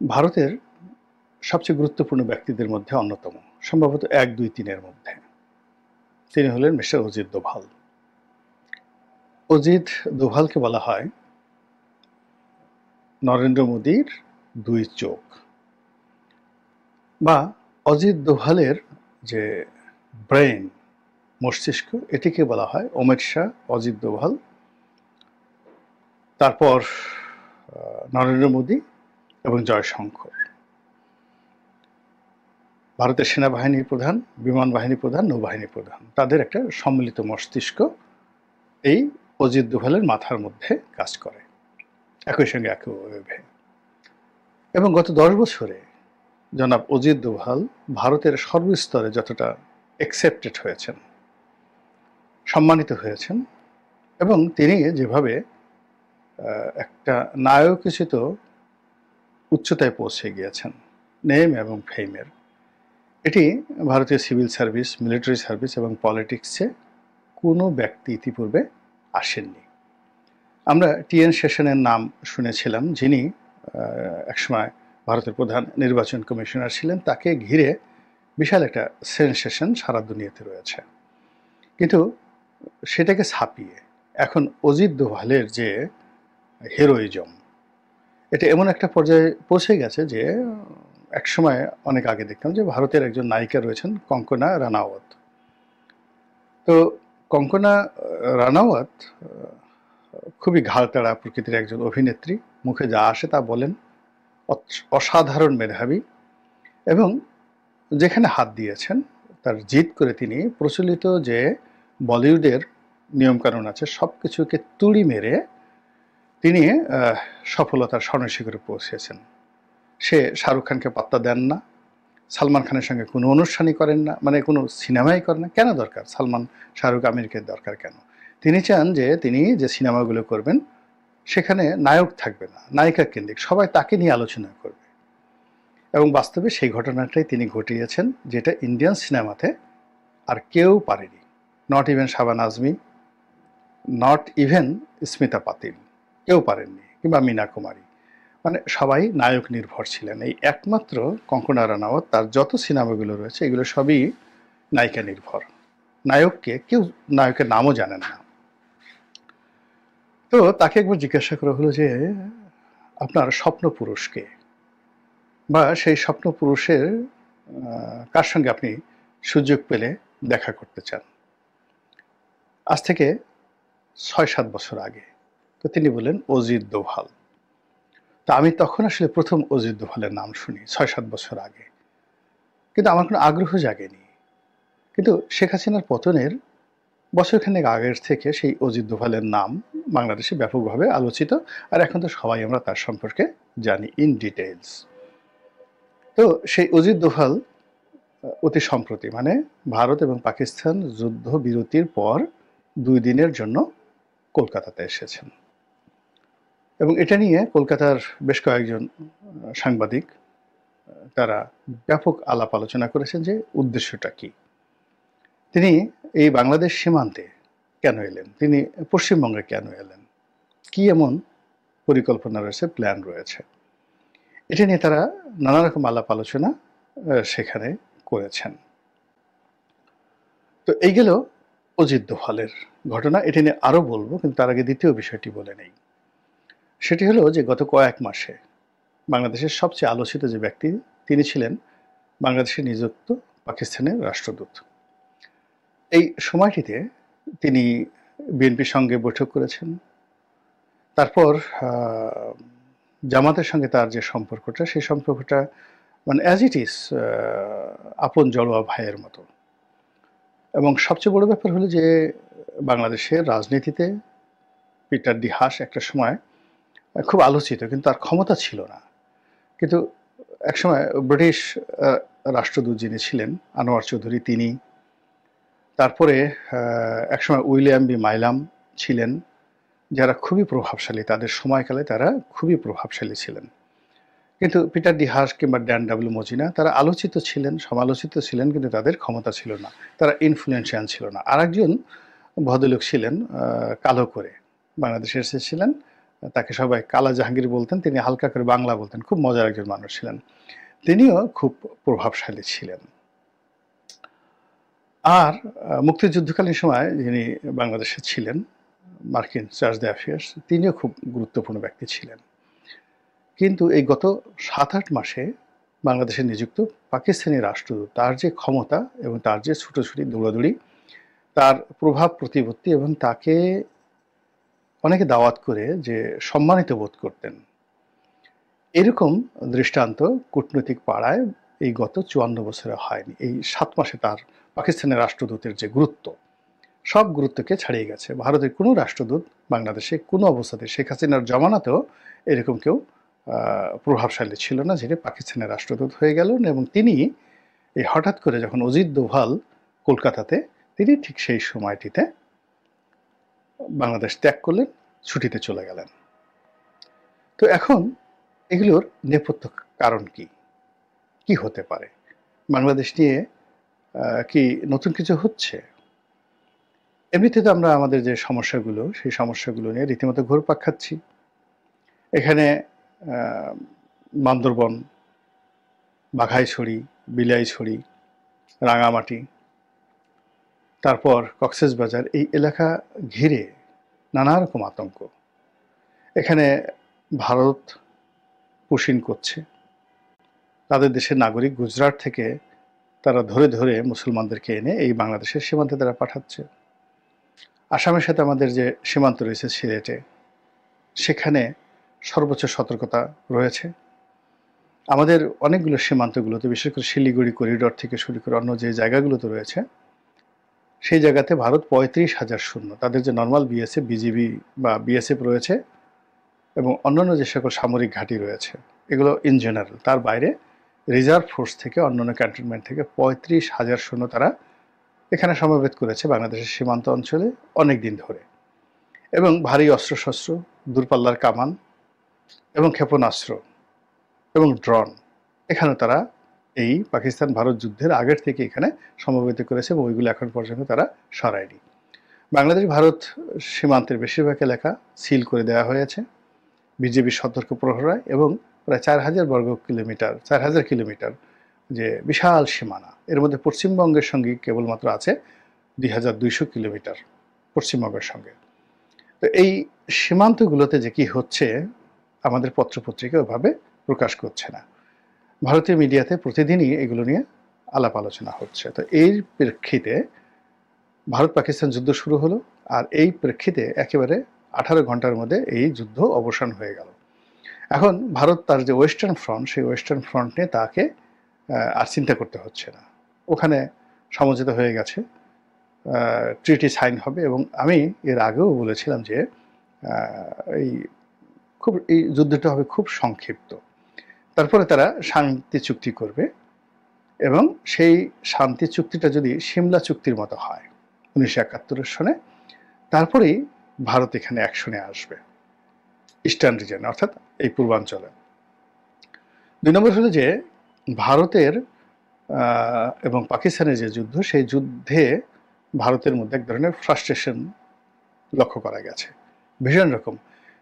ভারতের সবচেয়ে গুরুত্বপূর্ণ ব্যক্তিদের মধ্যে অন্যতম, সম্ভবত ১, ২, ৩ এর মধ্যে। তিনি হলেন মিস্টার অজিত দোভাল। অজিত দোভালকে বলা হয় নরেন্দ্র মোদীর ২ চোখ বা অজিত দোভালের যে ব্রেইন, মস্তিষ্ক, এটিকে বলা হয় অমিত শাহ, অজিত দোভাল, তারপর নরেন্দ্র মোদী এবং জয়শঙ্কর। ভারতের সেনাবাহিনীর প্রধান, বিমান বাহিনী প্রধান, নৌবাহিনী প্রধান, তাদের একটা সম্মিলিত মস্তিষ্ক এই অজিত দোভালের মাথার মধ্যে কাজ করে একই সঙ্গে একইভাবে। এবং গত ১০ বছরে জনাব অজিত দোভাল ভারতের সর্বস্তরে যতটা অ্যাকসেপ্টেড হয়েছেন, সম্মানিত হয়েছেন, এবং তিনি যেভাবে একটা নায়কোচিত উচ্চতায় পৌঁছে গিয়েছেন, নেম এবং ফেমের, এটি ভারতীয় সিভিল সার্ভিস, মিলিটারি সার্ভিস এবং পলিটিক্সে কোনো ব্যক্তি ইতিপূর্বে আসেননি। আমরা টিএন শেষনের নাম শুনেছিলাম, যিনি একসময় ভারতের প্রধান নির্বাচন কমিশনার ছিলেন। তাকে ঘিরে বিশাল একটা সেনসেশন সারা দুনিয়াতে রয়েছে, কিন্তু সেটাকে ছাপিয়ে এখন অজিত দোভালের যে হিরোইজম, এটা এমন একটা পর্যায়ে পৌঁছে গেছে যে একসময় অনেক আগে দেখতাম যে ভারতের একজন নায়িকা রয়েছেন কঙ্কনা রানাওয়াত। তো কঙ্কনা রানাওয়াত খুবই ঘাড়তাড়া প্রকৃতির একজন অভিনেত্রী, মুখে যা আসে তা বলেন, অসাধারণ মেধাবী, এবং যেখানে হাত দিয়েছেন তার জিদ করে তিনি প্রচলিত যে বলিউডের নিয়মকানুন আছে সব কিছুকে তুড়ি মেরে তিনি সফলতার স্বর্ণশিখরে পৌঁছেছেন। সে শাহরুখ খানকে পাত্তা দেন না, সালমান খানের সঙ্গে কোনো অনুষ্ঠানই করেন না, মানে কোনো সিনেমাই করেন না। কেন দরকার সালমান, শাহরুখ, আমিরকে দরকার কেন? তিনি চান যে তিনি যে সিনেমাগুলো করবেন সেখানে নায়ক থাকবে না, নায়িকা কেন্দ্রিক, সবাই তাকে নিয়ে আলোচনা করবে। এবং বাস্তবে সেই ঘটনাটাই তিনি ঘটিয়েছেন, যেটা ইন্ডিয়ান সিনেমাতে আর কেউ পারেনি। Not even Shaban Azmi, not even Smita পাতিল, কেউ পারেননি, কিংবা মীনা কুমারী। মানে সবাই নায়ক নির্ভর ছিলেন। এই একমাত্র কঙ্কনা রানাওয়াত, তার যত সিনেমাগুলো রয়েছে এগুলো সবই নায়িকা নির্ভর। নায়ককে কেউ, নায়কের নামও জানেন না। তো তাকে একবার জিজ্ঞাসা করা হলো যে আপনার স্বপ্ন পুরুষকে, বা সেই স্বপ্ন পুরুষের কার সঙ্গে আপনি সুযোগ পেলে দেখা করতে চান, আজ থেকে ৬-৭ বছর আগে। তো তিনি বললেন অজিত দোভাল। তা আমি তখন আসলে প্রথম অজিত দোভালের নাম শুনি ৬-৭ বছর আগে, কিন্তু আমার কোনো আগ্রহ জাগেনি। কিন্তু শেখ হাসিনার পতনের বছরখানেক আগের থেকে সেই অজিত দোভালের নাম বাংলাদেশে ব্যাপকভাবে আলোচিত, আর এখন তো সবাই আমরা তার সম্পর্কে জানি ইন ডিটেইলস। তো সেই অজিত দোভাল অতি সম্প্রতি, মানে ভারত এবং পাকিস্তান যুদ্ধ বিরতির পর ২ দিনের জন্য কলকাতাতে এসেছেন, এবং এটা নিয়ে কলকাতার বেশ কয়েকজন সাংবাদিক তারা ব্যাপক আলাপ আলোচনা করেছেন যে উদ্দেশ্যটা কি, তিনি এই বাংলাদেশ সীমান্তে কেন এলেন, তিনি পশ্চিমবঙ্গে কেন এলেন, কি এমন পরিকল্পনা রয়েছে, প্ল্যান রয়েছে। এটা নিয়ে তারা নানা রকম আলাপ আলোচনা সেখানে করেছেন। তো এই গেল অজিত দোভালের ঘটনা। এটা নিয়ে আরও বলবো, কিন্তু তার আগে দ্বিতীয় বিষয়টি বলে নেই। সেটি হলো যে গত কয়েক মাসে বাংলাদেশের সবচেয়ে আলোচিত যে ব্যক্তি, তিনি ছিলেন বাংলাদেশে নিযুক্ত পাকিস্তানের রাষ্ট্রদূত। এই সময়টিতে তিনি বিএনপির সঙ্গে বৈঠক করেছেন। তারপর জামাতের সঙ্গে তার যে সম্পর্কটা, সেই সম্পর্কটা মানে অ্যাজ ইট ইজ, আপন জড়োয়া ভাইয়ের মতো। এবং সবচেয়ে বড় ব্যাপার হলো যে বাংলাদেশের রাজনীতিতে পিটার ডি হাস একটা সময় খুব আলোচিত, কিন্তু তার ক্ষমতা ছিল না। কিন্তু একসময় ব্রিটিশ রাষ্ট্রদূত যিনি ছিলেন আনোয়ার চৌধুরী, তিনি, তারপরে একসময় উইলিয়াম বি মাইলাম ছিলেন, যারা খুবই প্রভাবশালী, তাদের সময়কালে তারা খুবই প্রভাবশালী ছিলেন। কিন্তু পিটার ডি হাস কিংবা ড্যান ডাব্লিউ মজিনা, তারা আলোচিত ছিলেন, সমালোচিত ছিলেন, কিন্তু তাদের ক্ষমতা ছিল না, তারা ইনফ্লুয়েন্সিয়াল ছিল না। আর একজন ভদ্রলোক ছিলেন কালো করে, বাংলাদেশে এসেছিলেন, তাকে সবাই কালা জাহাঙ্গীর বলতেন, তিনি হালকা করে বাংলা বলতেন, খুব মজার একজন মানুষ ছিলেন। তিনিও খুব প্রভাবশালী ছিলেন। আর মুক্তিযুদ্ধকালীন সময় যিনি বাংলাদেশে ছিলেন, মার্কিন চার্জ দ্য অ্যাফেয়ার্স, তিনিও খুব গুরুত্বপূর্ণ ব্যক্তি ছিলেন। কিন্তু এই গত ৭-৮ মাসে বাংলাদেশে নিযুক্ত পাকিস্তানি রাষ্ট্রদূত, তার যে ক্ষমতা এবং তার যে ছুটোছুটি দৌড়াদৌড়ি, তার প্রভাব প্রতিপত্তি, এবং তাকে অনেকে দাওয়াত করে যে সম্মানিত বোধ করতেন, এরকম দৃষ্টান্ত কূটনৈতিক পাড়ায় এই গত ৫৪ বছরে হয়নি। এই ৭ মাসে তার পাকিস্তানের রাষ্ট্রদূতের যে গুরুত্ব, সব গুরুত্বকে ছাড়িয়ে গেছে। ভারতের কোনো রাষ্ট্রদূত বাংলাদেশে কোনো অবস্থাতে, শেখ হাসিনার জমানাতেও এরকম কেউ প্রভাবশালী ছিল না, যিনি পাকিস্তানের রাষ্ট্রদূত হয়ে গেলেন। এবং তিনি এই হঠাৎ করে যখন অজিত দোভাল কলকাতাতে, তিনি ঠিক সেই সময়টিতে বাংলাদেশ ত্যাগ করলেন, ছুটিতে চলে গেলেন। তো এখন এগুলোর নেপথ্য কারণ কি, কি হতে পারে? বাংলাদেশ নিয়ে কি নতুন কিছু হচ্ছে? এমনিতে তো আমরা আমাদের যে সমস্যাগুলো, সেই সমস্যাগুলো নিয়ে রীতিমতো ঘুরপাক খাচ্ছি। এখানে বান্দরবন, বাঘাইছড়ি, বিলাইছড়ি, রাঙামাটি, তারপর কক্সবাজার, এই এলাকা ঘিরে নানা রকম আতঙ্ক। এখানে ভারত পুশিন করছে, তাদের দেশের নাগরিক গুজরাট থেকে তারা ধরে ধরে মুসলমানদেরকে এনে এই বাংলাদেশের সীমান্তে তারা পাঠাচ্ছে। আসামের সাথে আমাদের যে সীমান্ত রয়েছে সিলেটে, সেখানে সর্বোচ্চ সতর্কতা রয়েছে। আমাদের অনেকগুলো সীমান্তগুলোতে, বিশেষ করে শিলিগুড়ি করিডর থেকে শুরু করে অন্য যে জায়গাগুলোতে রয়েছে, সেই জায়গাতে ভারত ৩৫,০০০ সৈন্য, তাদের যে নর্মাল বিএসএফ, বিজিবি বা বিএসএফ রয়েছে, এবং অন্যান্য যে সকল সামরিক ঘাঁটি রয়েছে, এগুলো ইন জেনারেল, তার বাইরে রিজার্ভ ফোর্স থেকে, অন্যান্য ক্যান্টনমেন্ট থেকে ৩৫,০০০ সৈন্য তারা এখানে সমবেত করেছে বাংলাদেশের সীমান্ত অঞ্চলে অনেক দিন ধরে। এবং ভারী অস্ত্রশস্ত্র, দূরপাল্লার কামান এবং ক্ষেপণাস্ত্র এবং ড্রোন, এখানে তারা এই পাকিস্তান ভারত যুদ্ধের আগের থেকে এখানে সমবেত করেছে, এবং ওইগুলো এখন পর্যন্ত তারা সরায়নি। বাংলাদেশ ভারত সীমান্তের বেশিরভাগ এলাকা সিল করে দেওয়া হয়েছে বিজেপির সতর্ক প্রহরায়, এবং প্রায় ৪,০০০ কিলোমিটার যে বিশাল সীমানা, এর মধ্যে পশ্চিমবঙ্গের সঙ্গে কেবলমাত্র আছে ২,২০০ কিলোমিটার পশ্চিমবঙ্গের সঙ্গে। তো এই সীমান্তগুলোতে যে কি হচ্ছে, আমাদের পত্রপত্রিকা ওভাবে প্রকাশ করছে না। ভারতীয় মিডিয়াতে প্রতিদিনই এগুলো নিয়ে আলাপ আলোচনা হচ্ছে। তো এর প্রেক্ষিতে ভারত পাকিস্তান যুদ্ধ শুরু হলো, আর এই প্রেক্ষিতে একেবারে ১৮ ঘন্টার মধ্যে এই যুদ্ধ অবসান হয়ে গেল। এখন ভারত তার যে ওয়েস্টার্ন ফ্রন্ট, সেই ওয়েস্টার্ন ফ্রন্ট নিয়ে তাকে আর চিন্তা করতে হচ্ছে না। ওখানে সমঝোতা হয়ে গেছে, ট্রিটি সাইন হবে। এবং আমি এর আগেও বলেছিলাম যে এই যুদ্ধটা হবে খুব সংক্ষিপ্ত। তারপরে তারা শান্তি চুক্তি করবে, এবং সেই শান্তি চুক্তিটা যদি সিমলা চুক্তির মতো হয় ১৯৭১ সনে, তারপরেই ভারত এখানে অ্যাকশনে আসবে ইস্টার্ন রিজনে, অর্থাৎ এই পূর্বাঞ্চলে। ২ নম্বর হলো যে ভারতের এবং পাকিস্তানের যে যুদ্ধ, সেই যুদ্ধে ভারতের মধ্যে এক ধরনের ফ্রাস্ট্রেশন লক্ষ্য করা গেছে, ভীষণ রকম।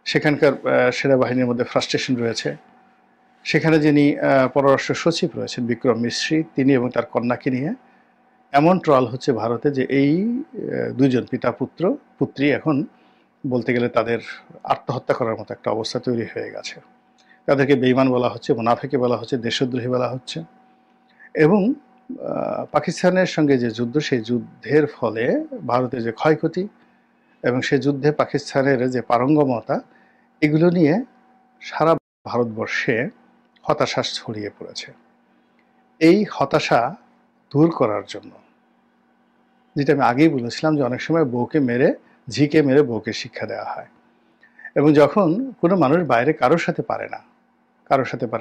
সেখানকার সেনাবাহিনীর মধ্যে ফ্রাস্ট্রেশন রয়েছে। সেখানে যিনি পররাষ্ট্র সচিব রয়েছেন বিক্রম মিশ্রি, তিনি এবং তার কন্যাকে নিয়ে এমন ট্রল হচ্ছে ভারতে যে এই দুইজন পিতা পুত্রী এখন বলতে গেলে তাদের আত্মহত্যা করার মতো একটা অবস্থা তৈরি হয়ে গেছে। তাদেরকে বেঈমান বলা হচ্ছে, মুনাফিকি বলা হচ্ছে, দেশদ্রোহী বলা হচ্ছে। এবং পাকিস্তানের সঙ্গে যে যুদ্ধ, সেই যুদ্ধের ফলে ভারতের যে ক্ষয়ক্ষতি এবং সে যুদ্ধে পাকিস্তানের যে পারঙ্গমতা, এগুলো নিয়ে সারা ভারতবর্ষে হতাশা ছড়িয়ে পড়েছে। এই হতাশা দূর করার জন্য, যেটা আমি আগেই বলেছিলাম যে অনেক সময় ঝিকে মেরে বউকে শিক্ষা দেওয়া হয়, এবং যখন কোনো মানুষ বাইরে কারোর সাথে পারে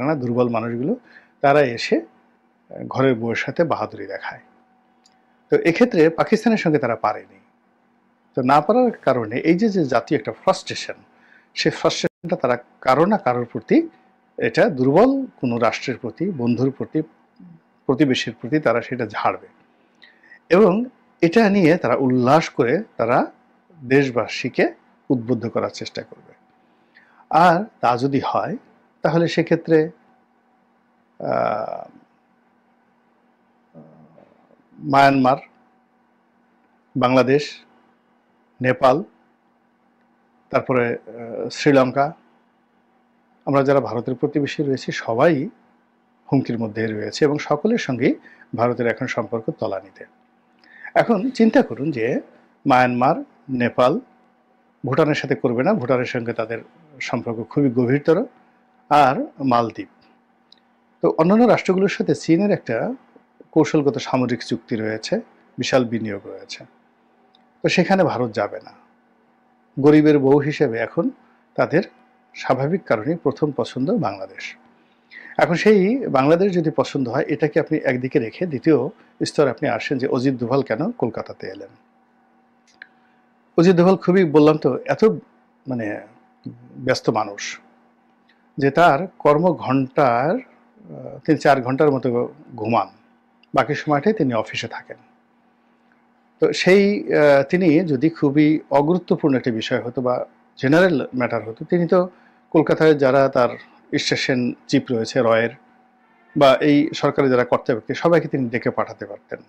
না, দুর্বল মানুষগুলো তারা এসে ঘরের বউয়ের সাথে বাহাদুরি দেখায়। তো এক্ষেত্রে পাকিস্তানের সঙ্গে তারা পারেনি। তো না পারার কারণে এই যে জাতীয় একটা ফ্রাস্ট্রেশন, সেই ফ্রাস্ট্রেশনটা তারা কারো না কারোর প্রতি, এটা দুর্বল কোনো রাষ্ট্রের প্রতি, বন্ধুর প্রতি, প্রতিবেশীর প্রতি তারা সেটা ঝাড়বে, এবং এটা নিয়ে তারা উল্লাস করে তারা দেশবাসীকে উদ্বুদ্ধ করার চেষ্টা করবে। আর তা যদি হয় তাহলে সেক্ষেত্রে মায়ানমার, বাংলাদেশ, নেপাল, তারপরে শ্রীলঙ্কা, আমরা যারা ভারতের প্রতিবেশী রয়েছি সবাই হুমকির মধ্যে রয়েছে এবং সকলের সঙ্গেই ভারতের এখন সম্পর্ক তলানিতে। এখন চিন্তা করুন যে মায়ানমার, নেপাল, ভুটানের সাথে করবে না, ভুটানের সঙ্গে তাদের সম্পর্ক খুবই গভীরতর, আর মালদ্বীপ। তো অন্যান্য রাষ্ট্রগুলোর সাথে চীনের একটা কৌশলগত সামরিক চুক্তি রয়েছে, বিশাল বিনিয়োগ রয়েছে। তো সেখানে ভারত যাবে না। গরিবের বউ হিসেবে এখন তাদের স্বাভাবিক কারণেই প্রথম পছন্দ বাংলাদেশ। এখন সেই বাংলাদেশ যদি পছন্দ হয়, এটাকে আপনি একদিকে রেখে দ্বিতীয় স্তরে আপনি আসেন যে অজিত দোভাল কেন কলকাতাতে এলেন। অজিত দোভাল খুবই, বললাম তো, এত মানে ব্যস্ত মানুষ যে তার কর্মঘণ্টার তিনি 4 ঘন্টার মতো ঘুমান, বাকি সময়টাই তিনি অফিসে থাকেন। তো সেই তিনি যদি খুবই অগুরুত্বপূর্ণ একটা বিষয় হতো বা জেনারেল ম্যাটার হতো, তিনি তো কলকাতায় যারা তার স্টেশন চিফ রয়েছে রয়ের বা এই সরকারে যারা কর্তা ব্যক্তি সবাইকে তিনি ডেকে পাঠাতে পারতেন,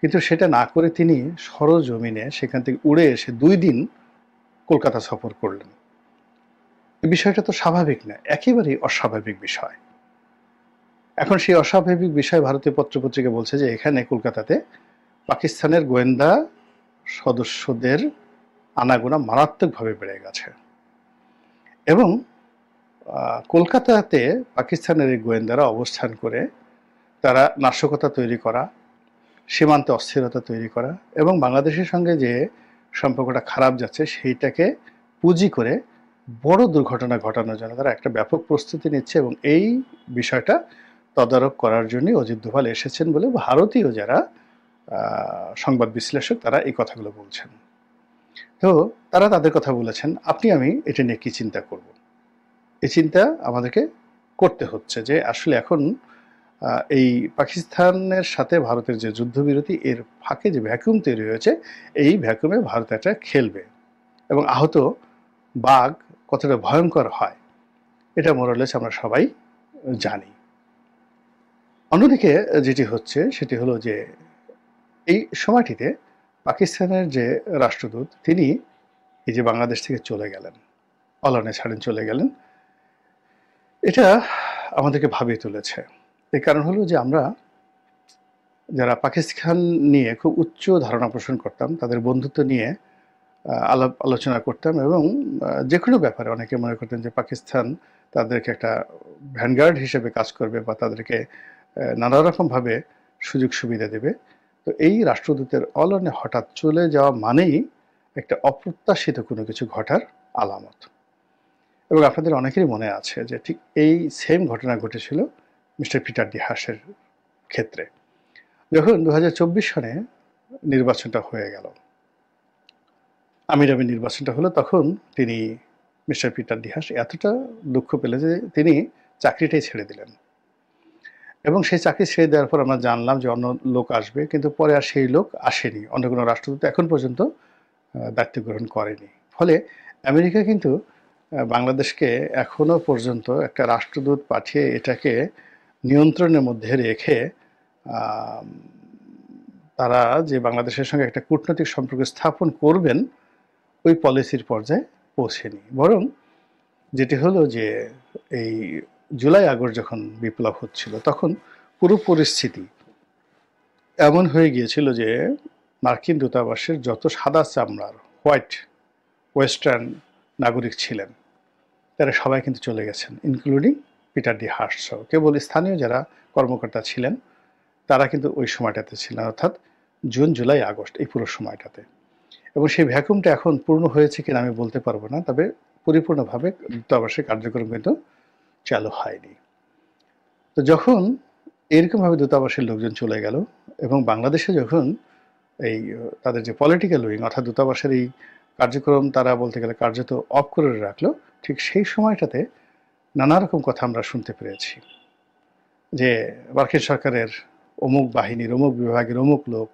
কিন্তু সেটা না করে তিনি সরজমিনে সেখান থেকে উড়ে এসে 2 দিন কলকাতা সফর করলেন। এই বিষয়টা তো স্বাভাবিক না, একেবারেই অস্বাভাবিক বিষয়। এখন সেই অস্বাভাবিক বিষয় ভারতীয় পত্রপত্রিকা বলছে যে এখানে কলকাতাতে পাকিস্তানের গোয়েন্দা সদস্যদের আনাগোনা মারাত্মকভাবে বেড়ে গেছে এবং কলকাতাতে পাকিস্তানের এই গোয়েন্দারা অবস্থান করে তারা নাশকতা তৈরি করা, সীমান্তে অস্থিরতা তৈরি করা এবং বাংলাদেশের সঙ্গে যে সম্পর্কটা খারাপ যাচ্ছে সেইটাকে পুঁজি করে বড় দুর্ঘটনা ঘটানোর জন্য তারা একটা ব্যাপক প্রস্তুতি নিচ্ছে এবং এই বিষয়টা তদারক করার জন্য অজিত দোভাল এসেছেন বলে ভারতীয় যারা সংবাদ বিশ্লেষক তারা এই কথাগুলো বলছেন। তো তারা তাদের কথা বলেছেন, আপনি আমি এটা নিয়ে কি চিন্তা করব। এই চিন্তা আমাদেরকে করতে হচ্ছে যে আসলে এখন এই পাকিস্তানের সাথে ভারতের যে যুদ্ধবিরতি, এর ফাঁকে যে ভ্যাকুম তৈরি হয়েছে, এই ভ্যাকুমে ভারত একটা খেলবে এবং আহত বাঘ কতটা ভয়ঙ্কর হয় এটা মোরালেস আমরা সবাই জানি। অন্যদিকে যেটি হচ্ছে সেটি হলো যে এই সময়টিতে পাকিস্তানের যে রাষ্ট্রদূত তিনি এই যে বাংলাদেশ থেকে চলে গেলেন, অলানে ছাড়েন চলে গেলেন, এটা আমাদেরকে ভাবিয়ে তুলেছে। এর কারণ হলো যে আমরা যারা পাকিস্তান নিয়ে খুব উচ্চ ধারণা পোষণ করতাম, তাদের বন্ধুত্ব নিয়ে আলাপ আলোচনা করতাম এবং যে কোনো ব্যাপারে অনেকে মনে করতেন যে পাকিস্তান তাদেরকে একটা ভ্যানগার্ড হিসেবে কাজ করবে বা তাদেরকে নানা রকমভাবে সুযোগ সুবিধা দেবে। তো এই রাষ্ট্রদূতের অলানে হঠাৎ চলে যাওয়া মানেই একটা অপ্রত্যাশিত কোনো কিছু ঘটার আলামত। এবং আপনাদের অনেকেরই মনে আছে যে ঠিক এই সেম ঘটনা ঘটেছিল মিস্টার পিটার ডি হাসের ক্ষেত্রে। যখন 2024 সনে নির্বাচনটা হয়ে গেল, আমির নির্বাচনটা হলো, তখন তিনি মিস্টার পিটার ডি হাস এতটা দুঃখ পেলে যে তিনি চাকরিটাই ছেড়ে দিলেন এবং সেই চাকরি ছেড়ে দেওয়ার পর আমরা জানলাম যে অন্য লোক আসবে, কিন্তু পরে আর সেই লোক আসেনি, অন্য কোনো রাষ্ট্রদূত এখন পর্যন্ত দায়িত্ব গ্রহণ করেনি। ফলে আমেরিকা কিন্তু বাংলাদেশকে এখনো পর্যন্ত একটা রাষ্ট্রদূত পাঠিয়ে এটাকে নিয়ন্ত্রণের মধ্যে রেখে তারা যে বাংলাদেশের সঙ্গে একটা কূটনৈতিক সম্পর্ক স্থাপন করবেন ওই পলিসির পর্যায়ে পৌঁছেনি। বরং যেটি হলো যে এই জুলাই আগস্ট যখন বিপ্লব হচ্ছিল তখন পুরো পরিস্থিতি এমন হয়ে গিয়েছিল যে মার্কিন দূতাবাসের যত সাদা চামড়ার হোয়াইট ওয়েস্টার্ন নাগরিক ছিলেন তারা সবাই কিন্তু চলে গেছেন, ইনক্লুডিং পিটার ডি হাস সহ। কেবল স্থানীয় যারা কর্মকর্তা ছিলেন তারা কিন্তু ওই সময়টাতে ছিলেন, অর্থাৎ জুন জুলাই আগস্ট এই পুরো সময়টাতে। এবং সেই ভ্যাকুমটা এখন পূর্ণ হয়েছে কিনা আমি বলতে পারবো না, তবে পরিপূর্ণভাবে দূতাবাসের কার্যক্রম কিন্তু চালু হয়নি। তো যখন এরকমভাবে দূতাবাসের লোকজন চলে গেল এবং বাংলাদেশে যখন এই তাদের যে পলিটিক্যাল উইং অর্থাৎ দূতাবাসের এই কার্যক্রম তারা বলতে গেলে কার্যত অফ করে রাখলো, ঠিক সেই সময়টাতে নানা রকম কথা আমরা শুনতে পেরেছি যে মার্কিন সরকারের অমুক বাহিনীর অমুক বিভাগের অমুক লোক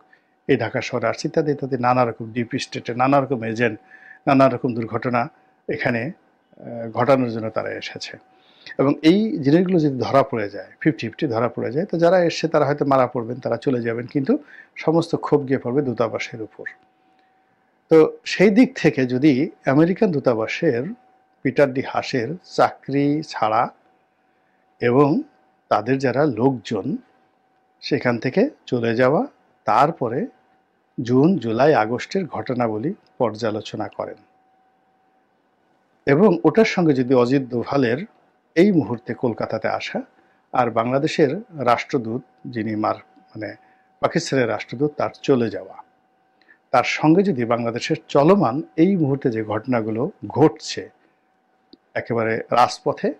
এই ঢাকা শহরে আসছে ইত্যাদি ইত্যাদি, নানা রকম ডিপ স্টেটে নানা রকম এজেন্ট, নানা রকম দুর্ঘটনা এখানে ঘটানোর জন্য তারা এসেছে। এবং এই জিনিসগুলো যদি ধরা পড়ে যায়, 50-50 ধরা পড়ে যায়, তো যারা এসছে তারা হয়তো মারা পড়বেন, তারা চলে যাবেন, কিন্তু সমস্ত ক্ষোভ গিয়ে পড়বে দূতাবাসের উপর। তো সেই দিক থেকে যদি আমেরিকান দূতাবাসের পিটার ডি হাসের চাকরি ছাড়া এবং তাদের যারা লোকজন সেখান থেকে চলে যাওয়া, তারপরে জুন, জুলাই, আগস্টের ঘটনাবলী পর্যালোচনা করেন এবং ওটার সঙ্গে যদি অজিত দোভালের এই মুহূর্তে কলকাতাতে আসা আর বাংলাদেশের রাষ্ট্রদূত যিনি মানে পাকিস্তানের রাষ্ট্রদূত তার চলে যাওয়া, তার সঙ্গে যদি বাংলাদেশের চলমান এই মুহূর্তে যে ঘটনাগুলো ঘটছে একেবারে রাজপথে,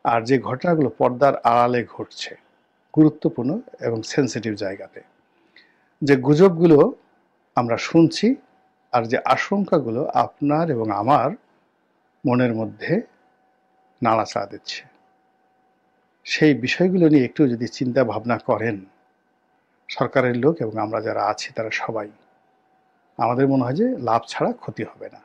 আর যে ঘটনাগুলো পর্দার আড়ালে ঘটছে গুরুত্বপূর্ণ এবং সেন্সিটিভ জায়গাতে, যে গুজবগুলো আমরা শুনছি আর যে আশঙ্কাগুলো আপনার এবং আমার মনের মধ্যে নাড়াচাড়া দিচ্ছে, সেই বিষয়গুলো নিয়ে একটু যদি চিন্তা ভাবনা করেন সরকারের লোক এবং আমরা যারা আছি তারা সবাই, আমাদের মনে হয় যে লাভ ছাড়া ক্ষতি হবে না।